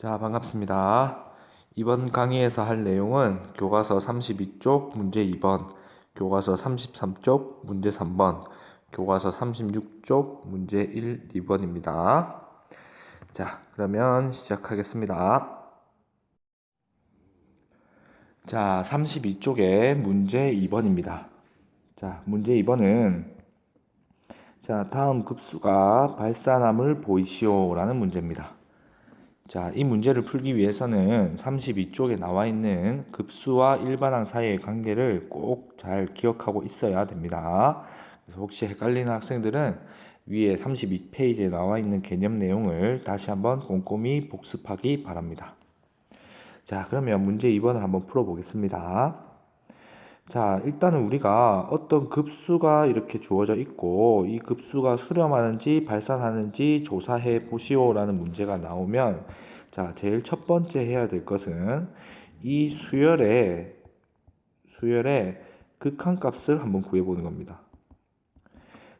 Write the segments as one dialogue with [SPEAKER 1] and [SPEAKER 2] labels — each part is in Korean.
[SPEAKER 1] 자, 반갑습니다. 이번 강의에서 할 내용은 교과서 32쪽 문제 2번, 교과서 33쪽 문제 3번, 교과서 36쪽 문제 1, 2번입니다. 자, 그러면 시작하겠습니다. 자, 32쪽의 문제 2번입니다. 자, 문제 2번은 다음 급수가 발산함을 보이시오 라는 문제입니다. 자, 이 문제를 풀기 위해서는 32쪽에 나와 있는 급수와 일반항 사이의 관계를 꼭 잘 기억하고 있어야 됩니다. 그래서 혹시 헷갈리는 학생들은 위에 32페이지에 나와 있는 개념 내용을 다시 한번 꼼꼼히 복습하기 바랍니다. 자, 그러면 문제 2번을 한번 풀어보겠습니다. 자, 일단은 우리가 어떤 급수가 이렇게 주어져 있고 이 급수가 수렴하는지 발산하는지 조사해 보시오라는 문제가 나오면 자, 제일 첫 번째 해야 될 것은 이 수열의 극한값을 한번 구해 보는 겁니다.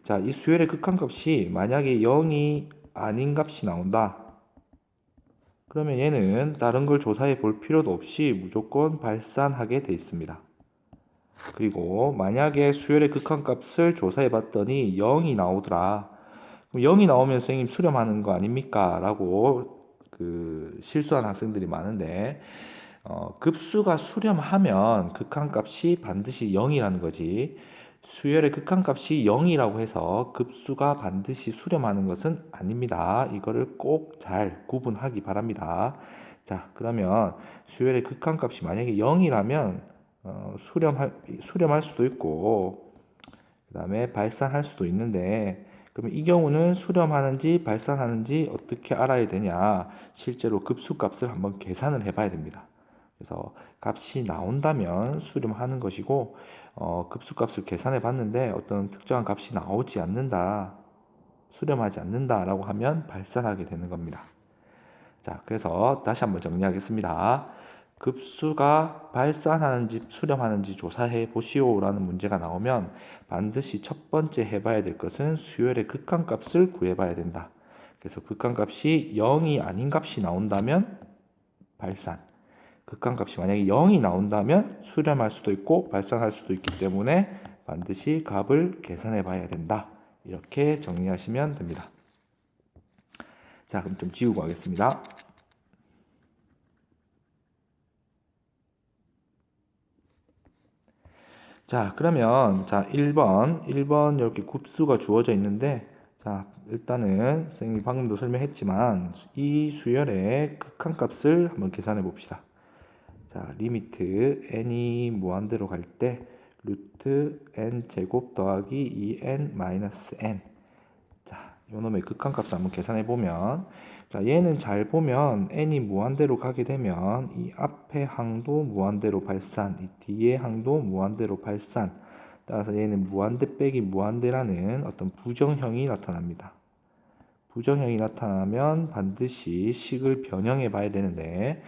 [SPEAKER 1] 자, 이 수열의 극한값이 만약에 0이 아닌 값이 나온다. 그러면 얘는 다른 걸 조사해 볼 필요도 없이 무조건 발산하게 돼 있습니다. 그리고 만약에 수열의 극한값을 조사해 봤더니 0이 나오더라. 그럼 0이 나오면 선생님 수렴하는 거 아닙니까? 라고 실수하는 학생들이 많은데 급수가 수렴하면 극한값이 반드시 0이라는 거지. 수열의 극한값이 0이라고 해서 급수가 반드시 수렴하는 것은 아닙니다. 이거를 꼭 잘 구분하기 바랍니다. 자, 그러면 수열의 극한값이 만약에 0이라면 수렴할 수도 있고 그 다음에 발산할 수도 있는데 그러면 이 경우는 수렴하는지 발산하는지 어떻게 알아야 되냐? 실제로 급수값을 한번 계산을 해봐야 됩니다. 그래서 값이 나온다면 수렴하는 것이고 급수값을 계산해 봤는데 어떤 특정한 값이 나오지 않는다, 수렴하지 않는다라고 하면 발산하게 되는 겁니다. 자, 그래서 다시 한번 정리하겠습니다. 급수가 발산하는지 수렴하는지 조사해 보시오라는 문제가 나오면 반드시 첫 번째 해봐야 될 것은 수열의 극한값을 구해봐야 된다. 그래서 극한값이 0이 아닌 값이 나온다면 발산, 극한값이 만약에 0이 나온다면 수렴할 수도 있고 발산할 수도 있기 때문에 반드시 값을 계산해 봐야 된다. 이렇게 정리하시면 됩니다. 자, 그럼 좀 지우고 하겠습니다. 자, 그러면 1번 이렇게 급수가 주어져 있는데 자, 일단은 선생님이 방금도 설명했지만 이 수열의 극한값을 한번 계산해 봅시다. 자, 리미트 n이 무한대로 갈 때 루트 n 제곱 더하기 2n 마이너스 n. 자, 요놈의 극한값을 한번 계산해 보면 자, 얘는 잘 보면 n이 무한대로 가게 되면 이 앞에 항도 무한대로 발산, 이 뒤에 항도 무한대로 발산. 따라서 얘는 무한대 빼기 무한대라는 어떤 부정형이 나타납니다. 부정형이 나타나면 반드시 식을 변형해 봐야 되는데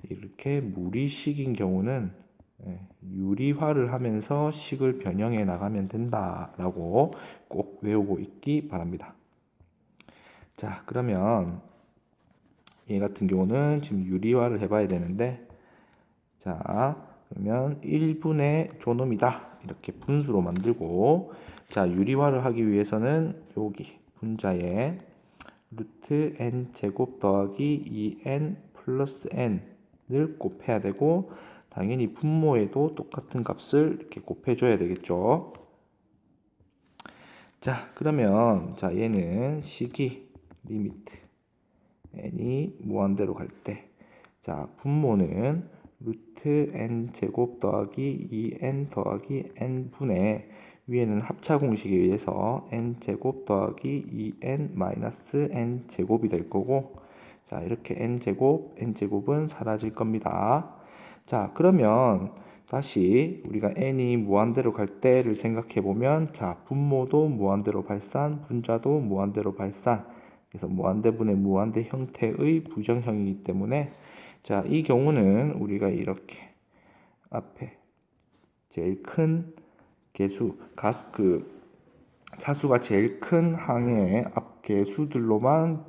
[SPEAKER 1] 이렇게 무리식인 경우는 유리화를 하면서 식을 변형해 나가면 된다라고 꼭 외우고 있기 바랍니다. 자, 그러면 얘 같은 경우는 지금 유리화를 해봐야 되는데 자, 그러면 1분의 조놈이다 이렇게 분수로 만들고 자, 유리화를 하기 위해서는 여기 분자에 루트 n 제곱 더하기 2n 플러스 n을 곱해야 되고 당연히 분모에도 똑같은 값을 이렇게 곱해줘야 되겠죠. 자, 그러면 얘는 식이 리미트 n이 무한대로 갈 때 자, 분모는 루트 n 제곱 더하기 2n 더하기 n 분의 위에는 합차 공식에 의해서 n 제곱 더하기 2n 마이너스 n 제곱이 될 거고 자, 이렇게 n 제곱은 사라질 겁니다. 자, 그러면 다시 우리가 n이 무한대로 갈 때를 생각해 보면 자, 분모도 무한대로 발산, 분자도 무한대로 발산. 그래서 무한대분의 무한대 형태의 부정형이기 때문에 자, 이 경우는 우리가 이렇게 앞에 제일 큰 개수, 차수가 제일 큰 항의 앞 개수들로만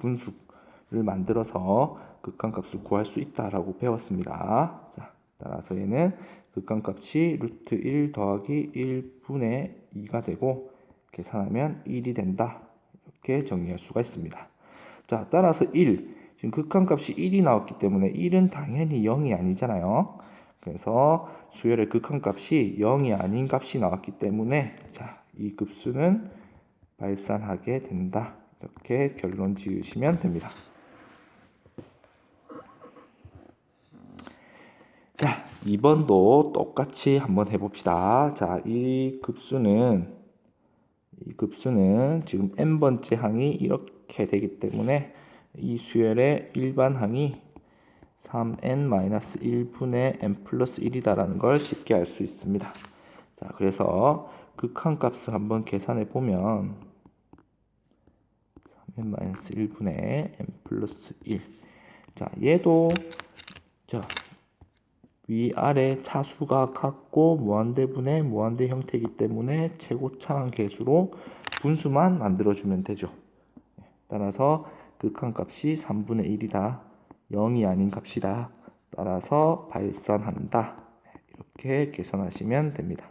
[SPEAKER 1] 만들어서 극한값을 구할 수 있다라고 배웠습니다. 자, 따라서 얘는 극한값이 루트 1 더하기 1분의 2가 되고 계산하면 1이 된다. 이렇게 정리할 수가 있습니다. 자, 따라서 1. 지금 극한값이 1이 나왔기 때문에 1은 당연히 0이 아니잖아요. 그래서 수열의 극한값이 0이 아닌 값이 나왔기 때문에 자, 이 급수는 발산하게 된다. 이렇게 결론 지으시면 됩니다. 자, 2번도 똑같이 한번 해봅시다. 자, 이 급수는 지금 n번째 항이 이렇게 되기 때문에 이 수열의 일반 항이 3n-1분의 n 플러스 1이다라는 걸 쉽게 알 수 있습니다. 자, 그래서 극한값을 한번 계산해 보면 3n-1분의 n 플러스 1. 자, 얘도 자, 위아래 차수가 같고 무한대분의 무한대 형태이기 때문에 최고차항 계수로 분수만 만들어주면 되죠. 따라서 극한값이 3분의 1이다. 0이 아닌 값이다. 따라서 발산한다. 이렇게 계산하시면 됩니다.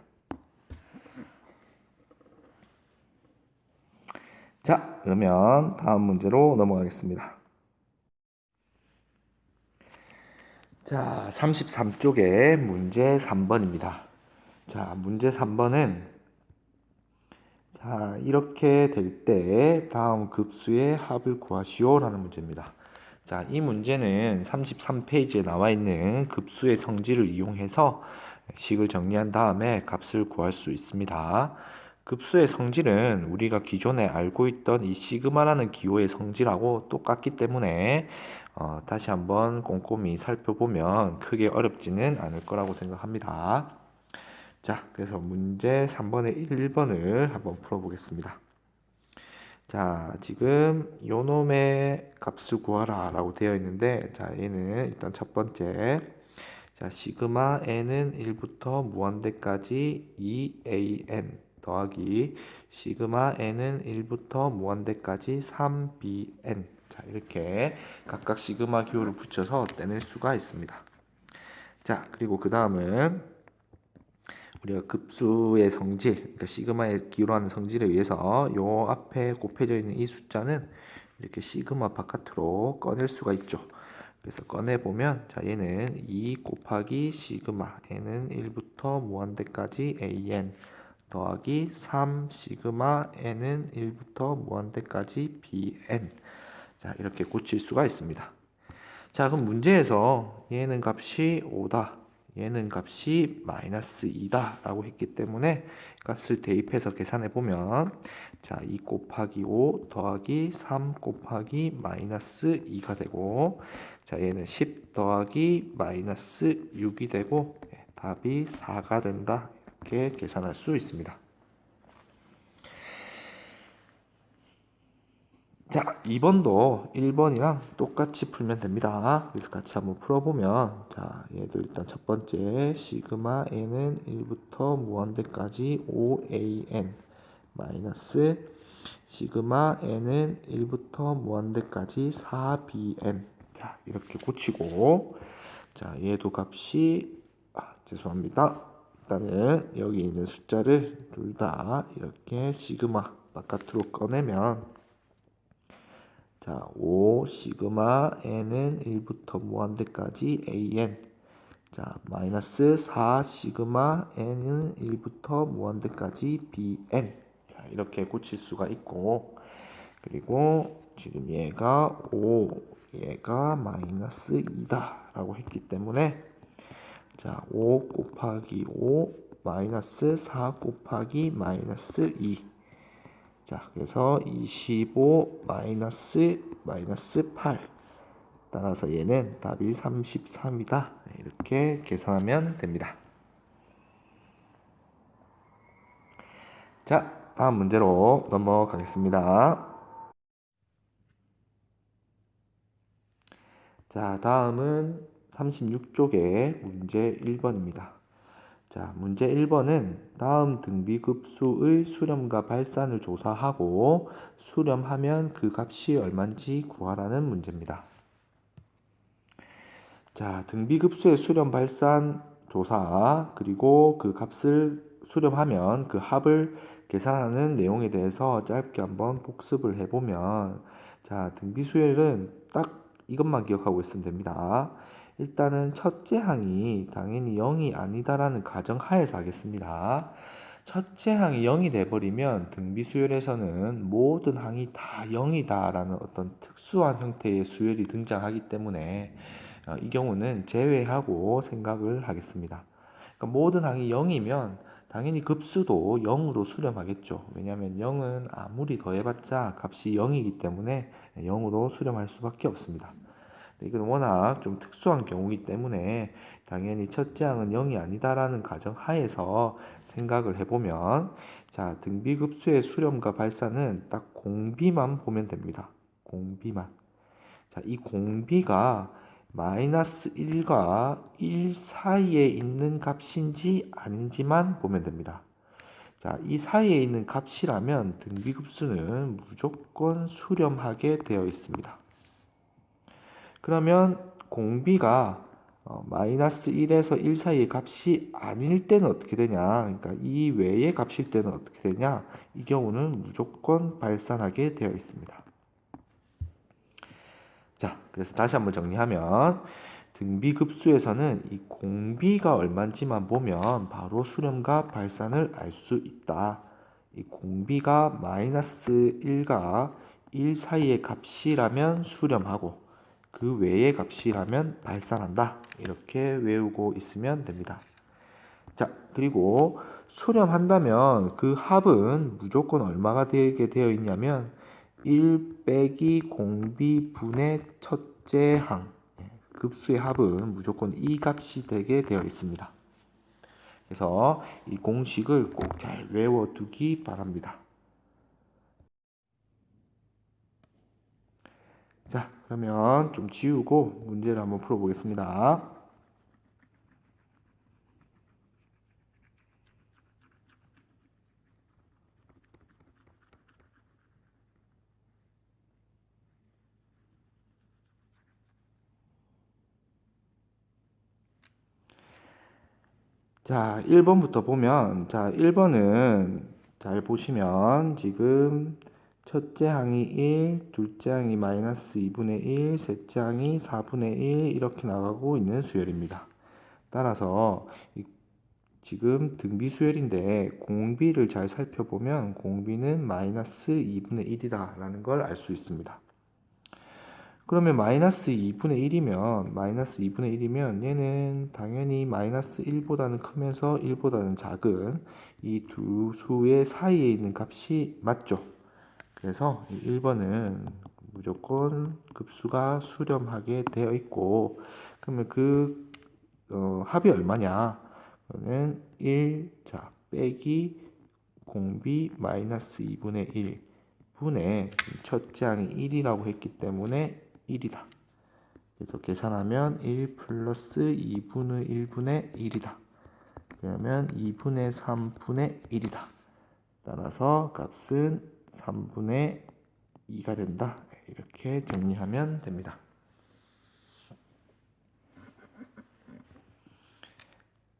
[SPEAKER 1] 자, 그러면 다음 문제로 넘어가겠습니다. 자, 33쪽에 문제 3번입니다. 자, 문제 3번은 자, 이렇게 될 때 다음 급수의 합을 구하시오라는 문제입니다. 자, 이 문제는 33페이지에 나와 있는 급수의 성질을 이용해서 식을 정리한 다음에 값을 구할 수 있습니다. 급수의 성질은 우리가 기존에 알고 있던 이 시그마라는 기호의 성질하고 똑같기 때문에 다시 한번 꼼꼼히 살펴보면 크게 어렵지는 않을 거라고 생각합니다. 자, 그래서 문제 3번의 1번을 한번 풀어보겠습니다. 자, 지금 요놈의 값을 구하라 라고 되어 있는데, 자, 얘는 일단 첫 번째, 자, 시그마 n은 1부터 무한대까지 2an 더하기 시그마 n은 1부터 무한대까지 3bn. 자, 이렇게 각각 시그마 기호를 붙여서 떼낼 수가 있습니다. 자, 그리고 그 다음은 우리가 급수의 성질, 그러니까 시그마의 기호로 하는 성질에 의해서 요 앞에 곱해져 있는 이 숫자는 이렇게 시그마 바깥으로 꺼낼 수가 있죠. 그래서 꺼내보면 자, 얘는 2 곱하기 시그마 n은 1부터 무한대까지 an 더하기 3 시그마 n은 1부터 무한대까지 bn. 자, 이렇게 고칠 수가 있습니다. 자, 그럼 문제에서 얘는 값이 5다. 얘는 값이 마이너스 2다 라고 했기 때문에 값을 대입해서 계산해 보면 자, 2 곱하기 5 더하기 3 곱하기 마이너스 2가 되고 자, 얘는 10 더하기 마이너스 6이 되고 답이 4가 된다. 이렇게 계산할 수 있습니다. 자, 2번도 1번이랑 똑같이 풀면 됩니다. 그래서 같이 한번 풀어보면 자, 얘도 일단 첫 번째 시그마 n은 1부터 무한대까지 5an 마이너스 시그마 n은 1부터 무한대까지 4bn. 자, 이렇게 고치고 자, 얘도 값이 죄송합니다. 일단은 여기 있는 숫자를 둘 다 이렇게 시그마 바깥으로 꺼내면 자, 5 시그마 n은 1부터 무한대까지 an. 자, 마이너스 4 시그마 n은 1부터 무한대까지 bn. 자, 이렇게 고칠 수가 있고 그리고 지금 얘가 5, 얘가 마이너스 2다 라고 했기 때문에 자, 5 곱하기 5 마이너스 4 곱하기 마이너스 2. 자, 그래서 25 마이너스 8. 따라서 얘는 답이 33이다. 이렇게 계산하면 됩니다. 자, 다음 문제로 넘어가겠습니다. 자, 다음은 36쪽의 문제 1번입니다. 자, 문제 1번은 다음 등비급수의 수렴과 발산을 조사하고 수렴하면 그 값이 얼마인지 구하라는 문제입니다. 자, 등비급수의 수렴 발산 조사 그리고 그 값을 수렴하면 그 합을 계산하는 내용에 대해서 짧게 한번 복습을 해보면, 자, 등비수열은 딱 이것만 기억하고 있으면 됩니다. 일단은 첫째 항이 당연히 0이 아니다라는 가정하에서 하겠습니다. 첫째 항이 0이 돼버리면 등비수열에서는 모든 항이 다 0이다라는 어떤 특수한 형태의 수열이 등장하기 때문에 이 경우는 제외하고 생각을 하겠습니다. 그러니까 모든 항이 0이면 당연히 급수도 0으로 수렴하겠죠. 왜냐하면 0은 아무리 더해봤자 값이 0이기 때문에 0으로 수렴할 수밖에 없습니다. 이건 워낙 좀 특수한 경우이기 때문에 당연히 첫째 항은 0이 아니다라는 가정 하에서 생각을 해보면, 자, 등비급수의 수렴과 발산은 딱 공비만 보면 됩니다. 공비만. 자, 이 공비가 마이너스 1과 1 사이에 있는 값인지 아닌지만 보면 됩니다. 자, 이 사이에 있는 값이라면 등비급수는 무조건 수렴하게 되어 있습니다. 그러면 공비가 마이너스 1에서 1 사이의 값이 아닐 때는 어떻게 되냐? 그러니까 이 외의 값일 때는 어떻게 되냐? 이 경우는 무조건 발산하게 되어 있습니다. 자, 그래서 다시 한번 정리하면 등비급수에서는 이 공비가 얼마인지만 보면 바로 수렴과 발산을 알 수 있다. 이 공비가 마이너스 1과 1 사이의 값이라면 수렴하고 그 외의 값이라면 발산한다. 이렇게 외우고 있으면 됩니다. 자, 그리고 수렴한다면 그 합은 무조건 얼마가 되게 되어 있냐면 1 빼기 공비 분의 첫째 항, 급수의 합은 무조건 이 값이 되게 되어 있습니다. 그래서 이 공식을 꼭 잘 외워두기 바랍니다. 자, 그러면 좀 지우고 문제를 한번 풀어보겠습니다. 자, 1번부터 보면, 자, 1번은 잘 보시면 지금 첫째 항이 1, 둘째 항이 마이너스 2분의 1, 셋째 항이 4분의 1 이렇게 나가고 있는 수열입니다. 따라서 지금 등비 수열인데 공비를 잘 살펴보면 공비는 마이너스 2분의 1이다 라는 걸 알 수 있습니다. 그러면 마이너스 2분의 1이면 얘는 당연히 마이너스 1보다는 크면서 1보다는 작은 이 두 수의 사이에 있는 값이 맞죠. 그래서 1번은 무조건 급수가 수렴하게 되어 있고, 그러면 그 합이 얼마냐? 그러면 1, 자, 빼기 공비 마이너스 2분의 1 분의 첫째 항이 1이라고 했기 때문에 1이다. 그래서 계산하면 1 플러스 2분의 1분의 1이다. 그러면 2분의 3분의 1이다. 따라서 값은 3분의 2가 된다. 이렇게 정리하면 됩니다.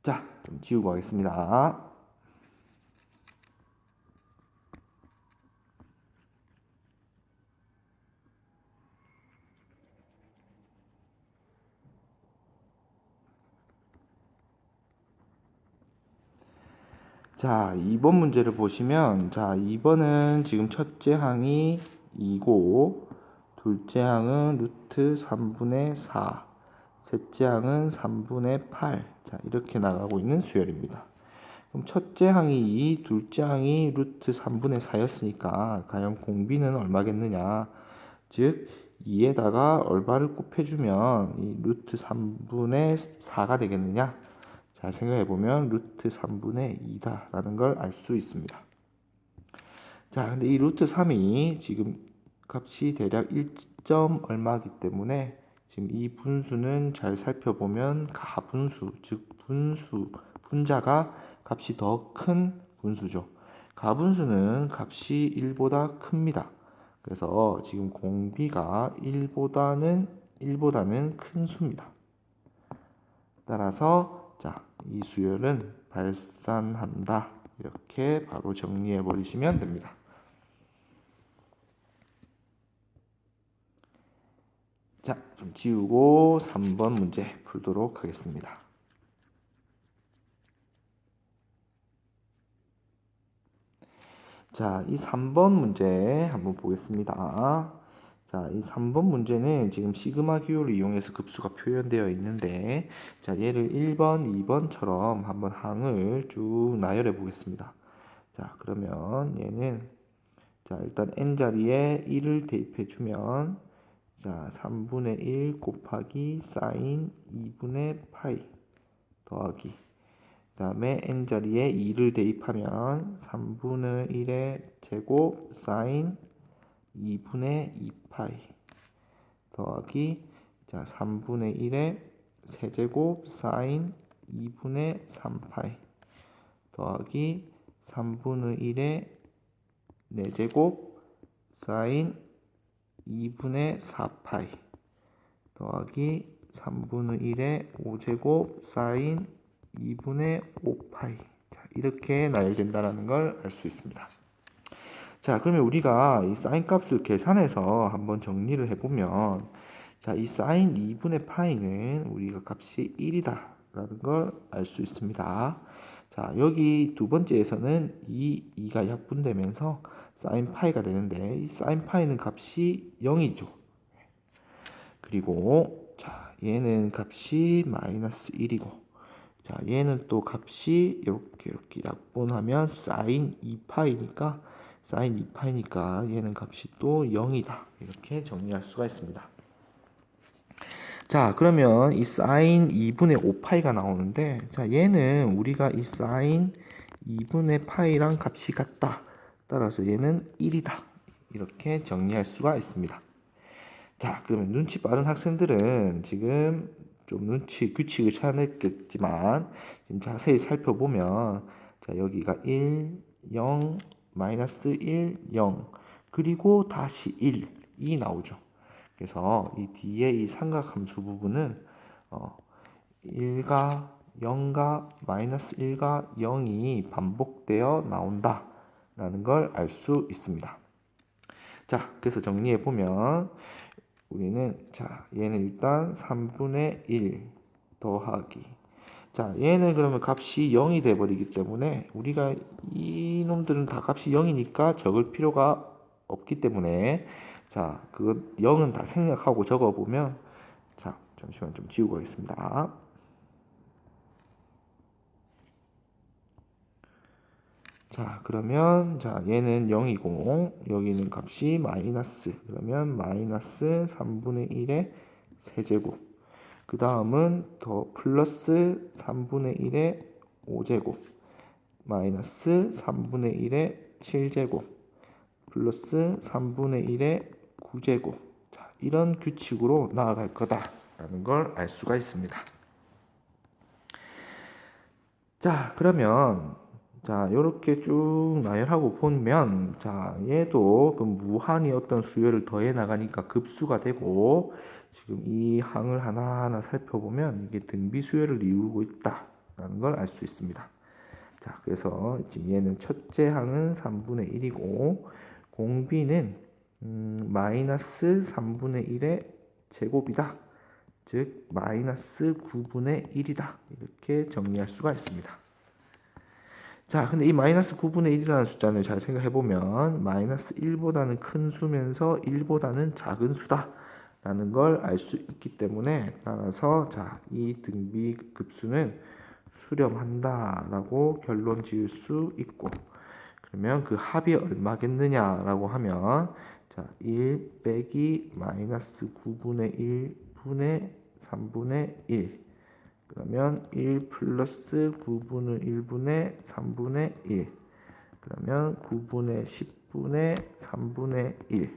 [SPEAKER 1] 자, 좀 지우고 가겠습니다. 자, 2번 문제를 보시면, 자, 2번은 지금 첫째 항이 2고, 둘째 항은 루트 3분의 4, 셋째 항은 3분의 8. 자, 이렇게 나가고 있는 수열입니다. 그럼 첫째 항이 2, 둘째 항이 루트 3분의 4였으니까, 과연 공비는 얼마겠느냐? 즉, 2에다가 얼마를 곱해주면 이 루트 3분의 4가 되겠느냐? 잘 생각해보면 루트 3분의 2다 라는 걸 알 수 있습니다. 자, 근데 이 루트 3이 지금 값이 대략 1점 얼마이기 때문에 지금 이 분수는 잘 살펴보면 가분수, 즉 분자가 값이 더 큰 분수죠. 가분수는 값이 1보다 큽니다. 그래서 지금 공비가 1보다는 큰 수입니다. 따라서 이 수열은 발산한다. 이렇게 바로 정리해 버리시면 됩니다. 좀 지우고 3번 문제 풀도록 하겠습니다. 이 3번 문제 한번 보겠습니다. 이 3번 문제는 지금 시그마 기호를 이용해서 급수가 표현되어 있는데, 얘를 1번, 2번처럼 한번 항을 쭉 나열해 보겠습니다. 그러면 얘는, 일단 n자리에 1을 대입해 주면, 3분의 1 곱하기 사인 2분의 파이 더하기, 그 다음에 n자리에 2를 대입하면 3분의 1의 제곱 사인 2분의 2파이 더하기 3분의 1의 세제곱 사인 2분의 3파이 더하기 3분의 1의 4제곱 사인 2분의 4파이 더하기 3분의 1의 5제곱 사인 2분의 5파이 이렇게 나열된다는 걸 알 수 있습니다. 그러면 우리가 이 사인 값을 계산해서 한번 정리를 해보면 이 사인 2분의 파이는 우리가 값이 1이다 라는 걸 알 수 있습니다. 여기 두 번째에서는 2가 약분되면서 사인 파이가 되는데 이 사인 파이는 값이 0이죠. 그리고 얘는 값이 마이너스 1이고 얘는 또 값이 이렇게 약분하면 사인 2파이니까 얘는 값이 또 0이다. 이렇게 정리할 수가 있습니다. 그러면 이 사인 2분의 5파이가 나오는데 얘는 우리가 이 사인 2분의 파이랑 값이 같다. 따라서 얘는 1이다. 이렇게 정리할 수가 있습니다. 그러면 눈치 빠른 학생들은 지금 좀 눈치 규칙을 찾았겠지만 지금 자세히 살펴보면 여기가 1, 0, 마이너스 1, 0 그리고 다시 1이 나오죠. 그래서 이 뒤에 이 삼각함수 부분은 1과 0과 마이너스 1과 0이 반복되어 나온다 라는 걸 알 수 있습니다. 그래서 정리해 보면 우리는 얘는 일단 3분의 1 더하기 얘는 그러면 값이 0이 돼 버리기 때문에 우리가 이 놈들은 다 값이 0이니까 적을 필요가 없기 때문에 그거 0은 다 생략하고 적어 보면 잠시만 좀 지우고 가겠습니다. 그러면 얘는 0이고 여기는 값이 마이너스 그러면 마이너스 3분의 1의 세제곱 그 다음은 더 플러스 3분의 1의 5제곱 마이너스 3분의 1의 7제곱 플러스 3분의 1의 9제곱 이런 규칙으로 나아갈 거다라는 걸 알 수가 있습니다. 그러면 이렇게 쭉 나열하고 보면 얘도 그 무한히 어떤 수열을 더해 나가니까 급수가 되고 지금 이 항을 하나하나 살펴보면 이게 등비 수열을 이루고 있다라는 걸 알 수 있습니다. 그래서 지금 얘는 첫째 항은 3분의 1이고 공비는 마이너스 3분의 1의 제곱이다. 즉 마이너스 9분의 1이다. 이렇게 정리할 수가 있습니다. 근데 이 마이너스 9분의 1이라는 숫자를 잘 생각해보면 마이너스 1보다는 큰 수면서 1보다는 작은 수다 라는 걸 알 수 있기 때문에 따라서 이 등비 급수는 수렴한다 라고 결론 지을 수 있고 그러면 그 합이 얼마겠느냐 라고 하면 1 빼기 마이너스 9분의 1분의 3분의 1 그러면 1 플러스 9분의 1분의 3분의 1 그러면 9분의 10분의 3분의 1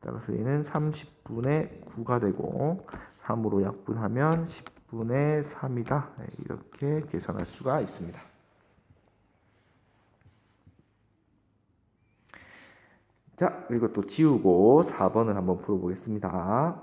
[SPEAKER 1] 따라서 얘는 30분의 9가 되고 3으로 약분하면 10분의 3이다. 이렇게 계산할 수가 있습니다. 자, 그리고 또 지우고 4번을 한번 풀어보겠습니다.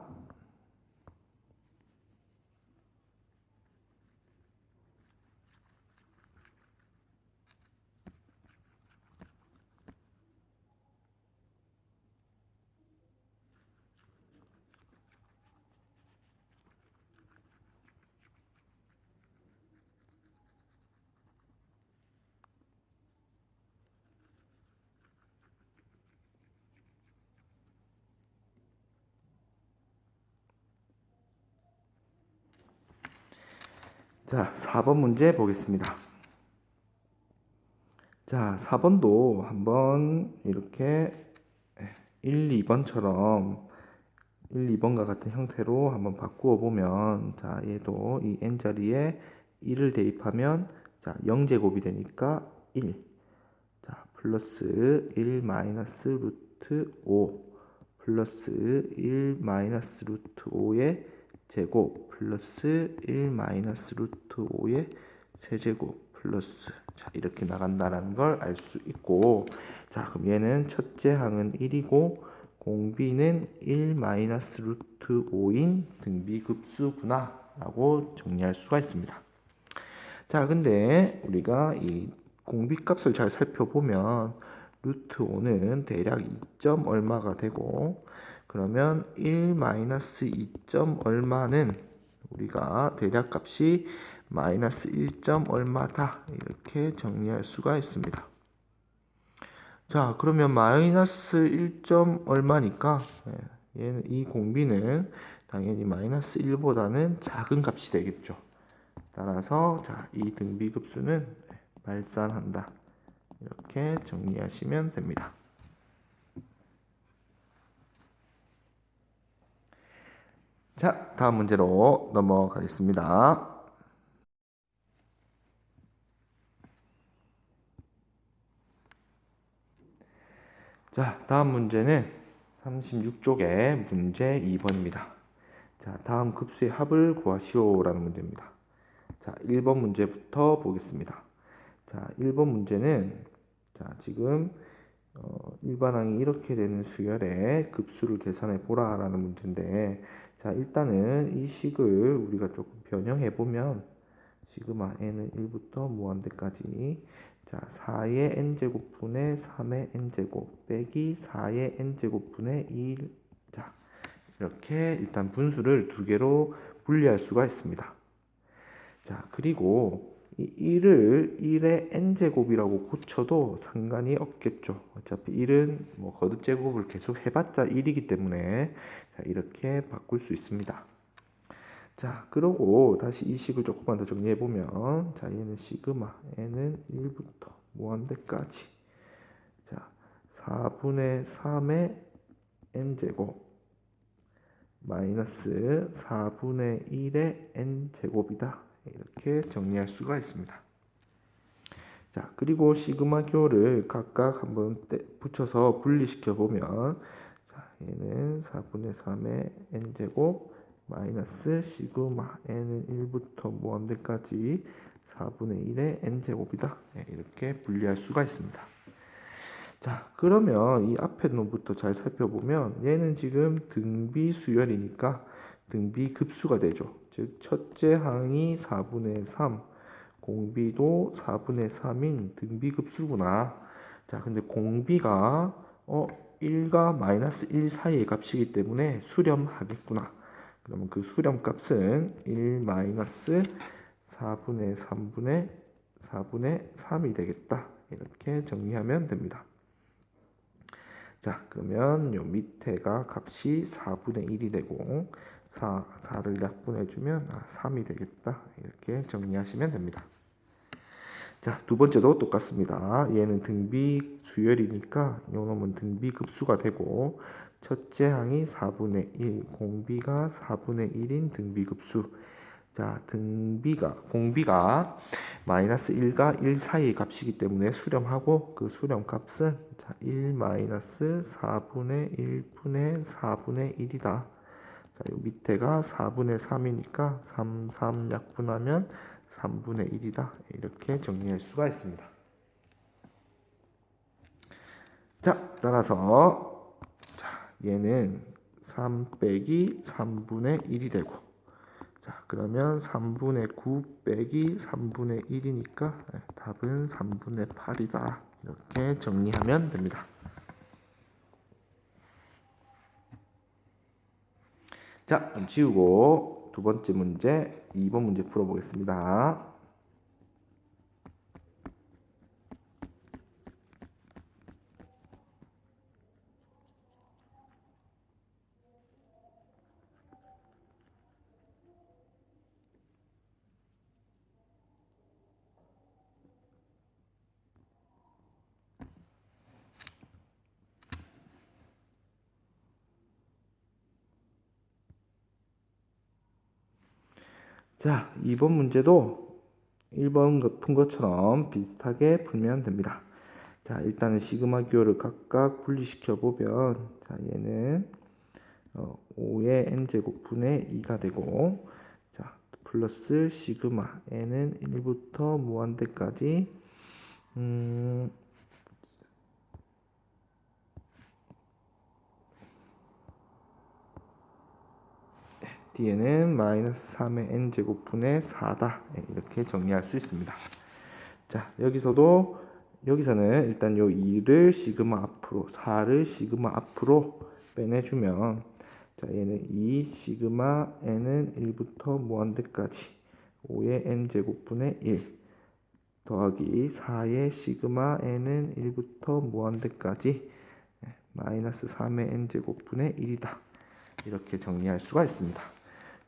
[SPEAKER 1] 자, 4번 문제 보겠습니다. 자, 4번도 한번 이렇게 1, 2번처럼 1, 2번과 같은 형태로 한번 바꾸어 보면, 자, 얘도 이 n자리에 1을 대입하면, 자, 0제곱이 되니까 1. 자, 플러스 1 마이너스 루트 5 플러스 1 마이너스 루트 5의 제곱 플러스 1 마이너스 루트 5의 세제곱 플러스, 자, 이렇게 나간다는 걸 알 수 있고, 자, 그럼 얘는 첫째 항은 1이고 공비는 1 마이너스 루트 5인 등비급수구나 라고 정리할 수가 있습니다. 자, 근데 우리가 이 공비값을 잘 살펴보면 루트 5는 대략 2점 얼마가 되고, 그러면 1 마이너스 2점 얼마는 우리가 대략값이 마이너스 1점 얼마다 이렇게 정리할 수가 있습니다. 자, 그러면 마이너스 1점 얼마니까 얘는, 이 공비는 당연히 마이너스 1보다는 작은 값이 되겠죠. 따라서 자, 이 등비급수는 발산한다. 이렇게 정리하시면 됩니다. 자, 다음 문제로 넘어가겠습니다. 자, 다음 문제는 36쪽의 문제 2번입니다. 자, 다음 급수의 합을 구하시오라는 문제입니다. 자, 1번 문제부터 보겠습니다. 자, 1번 문제는, 자, 지금 일반항이 이렇게 되는 수열의 급수를 계산해 보라라는 문제인데, 자, 일단은 이 식을 우리가 조금 변형해 보면 시그마 n은 1부터 무한대까지, 자, 4의 n제곱분의 3의 n제곱 빼기 4의 n제곱분의 1, 자, 이렇게 일단 분수를 두 개로 분리할 수가 있습니다. 자, 그리고 이 1을 1의 n제곱이라고 고쳐도 상관이 없겠죠. 어차피 1은 뭐 거듭제곱을 계속 해봤자 1이기 때문에, 자, 이렇게 바꿀 수 있습니다. 자, 그러고 다시 이 식을 조금만 더 정리해 보면, 자, 얘는 시그마 n은 1부터 무한대까지, 자, 4분의 3의 n제곱 마이너스 4분의 1의 n제곱이다. 이렇게 정리할 수가 있습니다. 자, 그리고 시그마 교를 각각 한번 붙여서 분리시켜 보면, 자, 얘는 4분의 3의 n제곱 마이너스 시그마 n은 1부터 무한대까지 4분의 1의 n제곱이다. 이렇게 분리할 수가 있습니다. 자, 그러면 이 앞에 놈부터 잘 살펴보면 얘는 지금 등비수열이니까 등비급수가 되죠. 즉 첫째 항이 4분의 3, 공비도 4분의 3인 등비급수구나. 자, 근데 공비가 1과 마이너스 1 사이의 값이기 때문에 수렴하겠구나. 그러면 그 수렴값은 1 마이너스 4분의 3분의 4분의 3이 되겠다. 이렇게 정리하면 됩니다. 자, 그러면 요 밑에가 값이 4분의 1이 되고 4를 약분해주면 3이 되겠다. 이렇게 정리하시면 됩니다. 자, 두 번째도 똑같습니다. 얘는 등비 수열이니까 요 놈은 등비 급수가 되고, 첫째 항이 4분의 1, 공비가 4분의 1인 등비 급수. 자, 공비가 마이너스 1과 1 사이의 값이기 때문에 수렴하고, 그 수렴 값은 1 마이너스 4분의 1분의 4분의 1이다. 자, 요 밑에가 4분의 3이니까 3, 3 약분하면 3분의 1이다. 이렇게 정리할 수가 있습니다. 자, 따라서 얘는 3 빼기 3분의 1이 되고, 자, 그러면 3분의 9 빼기 3분의 1이니까 답은 3분의 8이다. 이렇게 정리하면 됩니다. 자, 그럼 지우고 두 번째 문제, 2번 문제 풀어보겠습니다. 자, 2번 문제도 1번 푼 것처럼 비슷하게 풀면 됩니다. 자, 일단은 시그마 기호를 각각 분리시켜 보면, 자, 얘는 5의 n제곱분의 2가 되고, 자, 플러스 시그마 n은 1부터 무한대까지 뒤에는 마이너스 3의 n제곱분의 4다. 이렇게 정리할 수 있습니다. 자, 여기서는 일단 요 2를 시그마 앞으로, 4를 시그마 앞으로 빼내주면, 자, 얘는 2 시그마 n은 1부터 무한대까지 5의 n제곱분의 1 더하기 4의 시그마 n은 1부터 무한대까지 마이너스 3의 n제곱분의 1이다. 이렇게 정리할 수가 있습니다.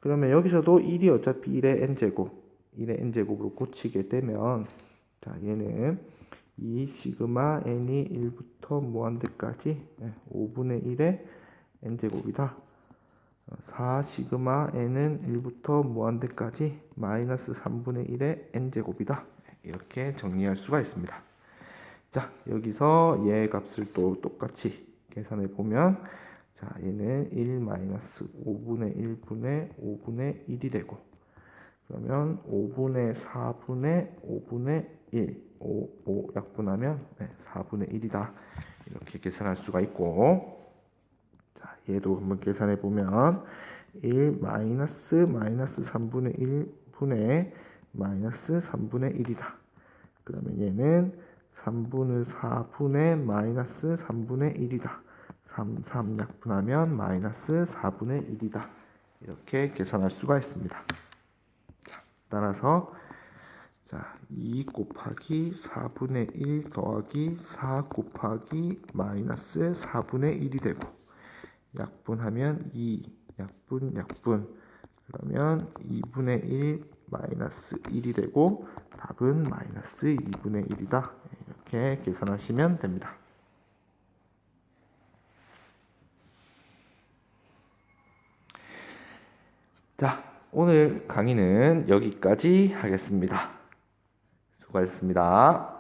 [SPEAKER 1] 그러면 여기서도 1이 어차피 1의 n제곱으로 고치게 되면, 자, 얘는 2 시그마 n이 1부터 무한대까지 5분의 1의 n제곱이다. 4 시그마 n은 1부터 무한대까지 마이너스 3분의 1의 n제곱이다. 이렇게 정리할 수가 있습니다. 자, 여기서 얘 값을 또 똑같이 계산해 보면, 자, 얘는 1 마이너스 5분의 1분의 5분의 1이 되고, 그러면 5분의 4분의 5분의 1, 5 약분하면 4분의 1이다. 이렇게 계산할 수가 있고, 자, 얘도 한번 계산해 보면 1 마이너스 3분의 1분의 마이너스 3분의 1이다. 그러면 얘는 3분의 4분의 마이너스 3분의 1이다. 3 약분하면 마이너스 4분의 1이다. 이렇게 계산할 수가 있습니다. 자, 따라서 자, 2 곱하기 4분의 1 더하기 4 곱하기 마이너스 4분의 1이 되고, 약분하면 2 약분 그러면 2분의 1 마이너스 1이 되고, 답은 마이너스 2분의 1이다. 이렇게 계산하시면 됩니다. 자, 오늘 강의는 여기까지 하겠습니다. 수고하셨습니다.